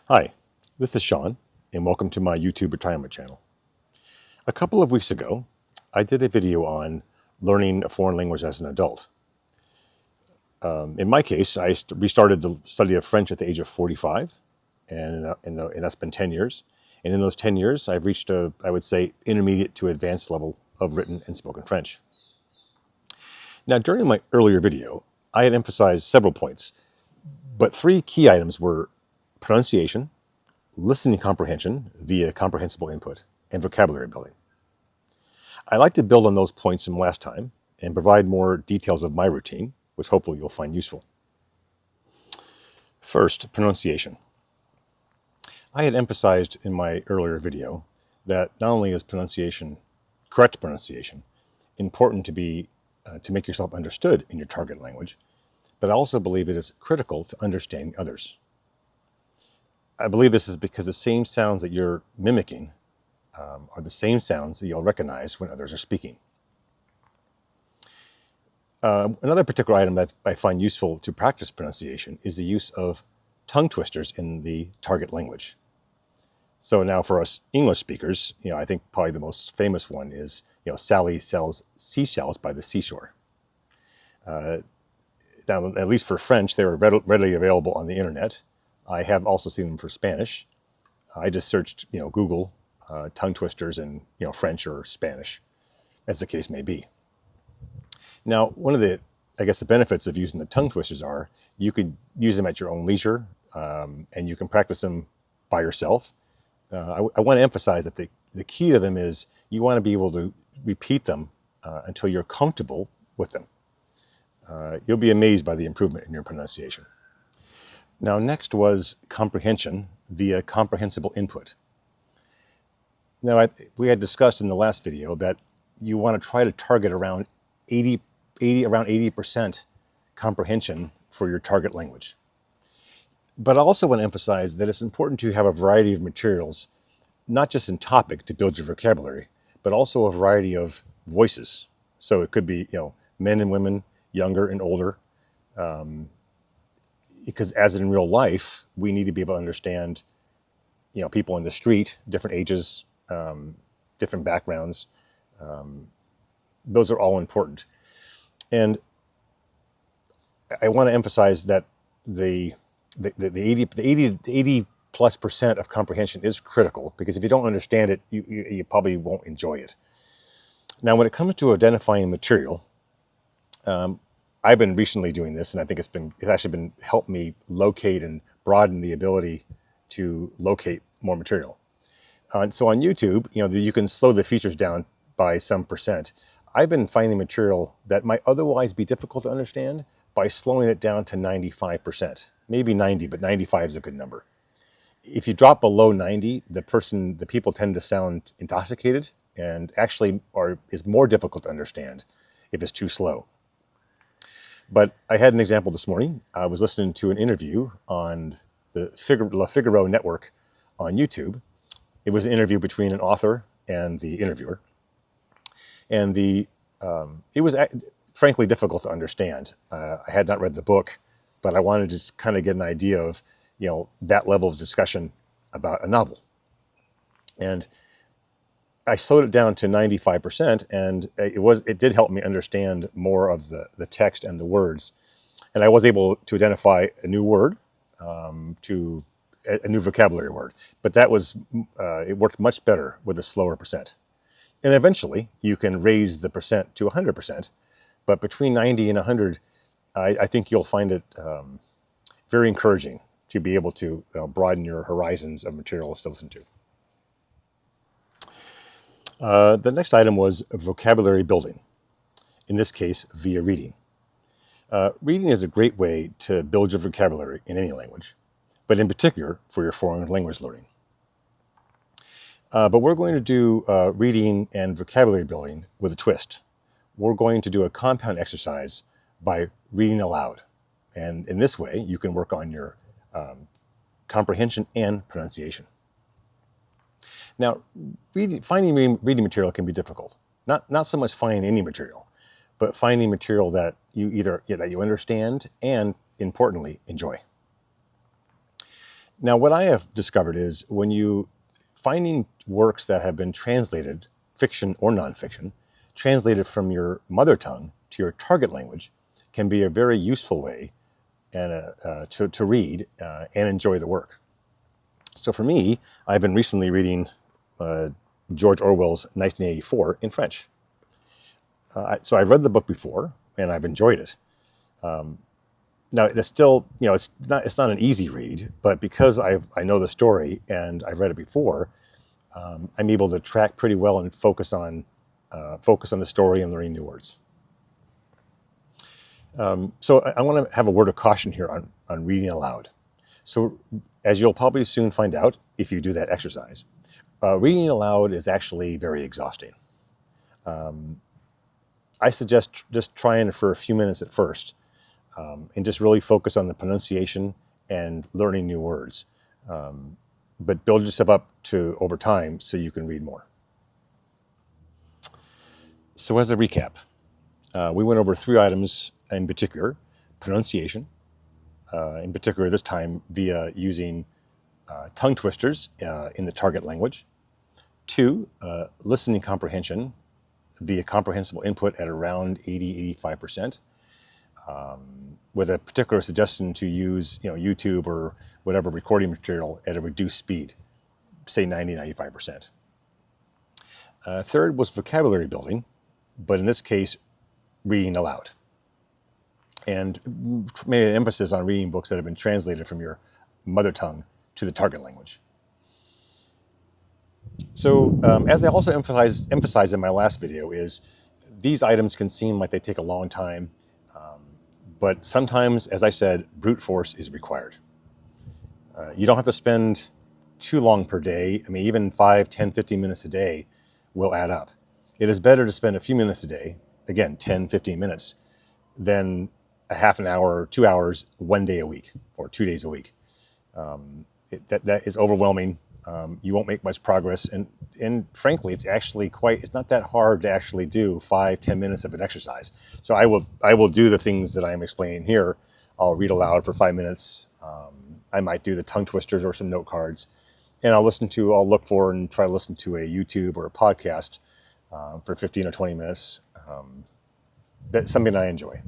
Hi, this is Sean, and welcome to my YouTube retirement channel. A couple of weeks ago, I did a video on learning a foreign language as an adult. In my case, I restarted the study of French at the age of 45, and that's been 10 years. And in those 10 years, I've reached I would say, intermediate to advanced level of written and spoken French. Now, during my earlier video, I had emphasized several points, but three key items were pronunciation, listening comprehension via comprehensible input, and vocabulary building. I'd like to build on those points from last time and provide more details of my routine, which hopefully you'll find useful. First, pronunciation. I had emphasized in my earlier video that not only is correct pronunciation, important to make yourself understood in your target language, but I also believe it is critical to understanding others. I believe this is because the same sounds that you're mimicking are the same sounds that you'll recognize when others are speaking. Another particular item that I find useful to practice pronunciation is the use of tongue twisters in the target language. So now for us English speakers, I think probably the most famous one is, Sally sells seashells by the seashore. Now, at least for French, they were readily available on the internet. I have also seen them for Spanish. I just searched, Google tongue twisters in, French or Spanish, as the case may be. Now, one of the benefits of using the tongue twisters are you could use them at your own leisure, and you can practice them by yourself. I want to emphasize that the key to them is you want to be able to repeat them until you're comfortable with them. You'll be amazed by the improvement in your pronunciation. Now, next was comprehension via comprehensible input. Now, we had discussed in the last video that you want to try to target around 80% comprehension for your target language. But I also want to emphasize that it's important to have a variety of materials, not just in topic to build your vocabulary, but also a variety of voices. So it could be, men and women, younger and older, because as in real life, we need to be able to understand, people in the street, different ages, different backgrounds. Those are all important. And I want to emphasize that the 80+% of comprehension is critical, because if you don't understand it, you probably won't enjoy it. Now, when it comes to identifying material, I've been recently doing this, and I think it's actually helped me locate and broaden the ability to locate more material. So on YouTube, you can slow the features down by some percent. I've been finding material that might otherwise be difficult to understand by slowing it down to 95%, maybe 90, but 95 is a good number. If you drop below 90, the people tend to sound intoxicated and actually is more difficult to understand if it's too slow. But I had an example this morning. I was listening to an interview on the Le Figaro network on YouTube. It was an interview between an author and the interviewer. And it was frankly difficult to understand. I had not read the book, but I wanted to kind of get an idea of, that level of discussion about a novel. And I slowed it down to 95%, and it did help me understand more of the text and the words. And I was able to identify a new word, a new vocabulary word. But it worked much better with a slower percent. And eventually, you can raise the percent to 100%. But between 90 and 100, I think you'll find it very encouraging to be able to broaden your horizons of material to listen to. The next item was vocabulary building, in this case, via reading. Reading is a great way to build your vocabulary in any language, but in particular for your foreign language learning. But we're going to do reading and vocabulary building with a twist. We're going to do a compound exercise by reading aloud. And in this way, you can work on your comprehension and pronunciation. Now, finding reading material can be difficult. Not so much finding any material, but finding material that you understand and, importantly, enjoy. Now, what I have discovered is when you finding works that have been translated, fiction or nonfiction, translated from your mother tongue to your target language can be a very useful way and to read and enjoy the work. So for me, I've been recently reading George Orwell's 1984 in French. So I've read the book before and I've enjoyed it. Now it's still, it's not an easy read, but because I know the story and I've read it before, I'm able to track pretty well and focus on the story and learning new words. So I want to have a word of caution here on reading aloud. So as you'll probably soon find out if you do that exercise, reading aloud is actually very exhausting. I suggest just trying it for a few minutes at first and just really focus on the pronunciation and learning new words. But build yourself up to over time so you can read more. So as a recap, we went over 3 items in particular: pronunciation, in particular this time via using tongue twisters in the target language. 2, listening comprehension via comprehensible input at around 80-85%, with a particular suggestion to use YouTube or whatever recording material at a reduced speed, say 90-95%. 3rd was vocabulary building, but in this case, reading aloud. And made an emphasis on reading books that have been translated from your mother tongue to the target language. So as I also emphasized in my last video, is these items can seem like they take a long time, but sometimes, as I said, brute force is required. You don't have to spend too long per day. I mean, even 5, 10, 15 minutes a day will add up. It is better to spend a few minutes a day, again, 10, 15 minutes, than a half an hour or 2 hours 1 day a week or 2 days a week. That is overwhelming. You won't make much progress. And frankly, it's not that hard to actually do 5, 10 minutes of an exercise. So I will do the things that I'm explaining here. I'll read aloud for 5 minutes. I might do the tongue twisters or some note cards, and I'll look for and try to listen to a YouTube or a podcast for 15 or 20 minutes. That's something I enjoy.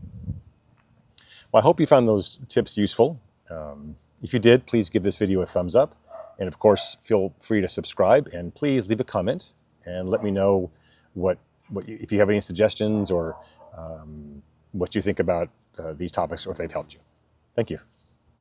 Well, I hope you found those tips useful. If you did, please give this video a thumbs up. And of course, feel free to subscribe, and please leave a comment and let me know if you have any suggestions or what you think about these topics or if they've helped you. Thank you.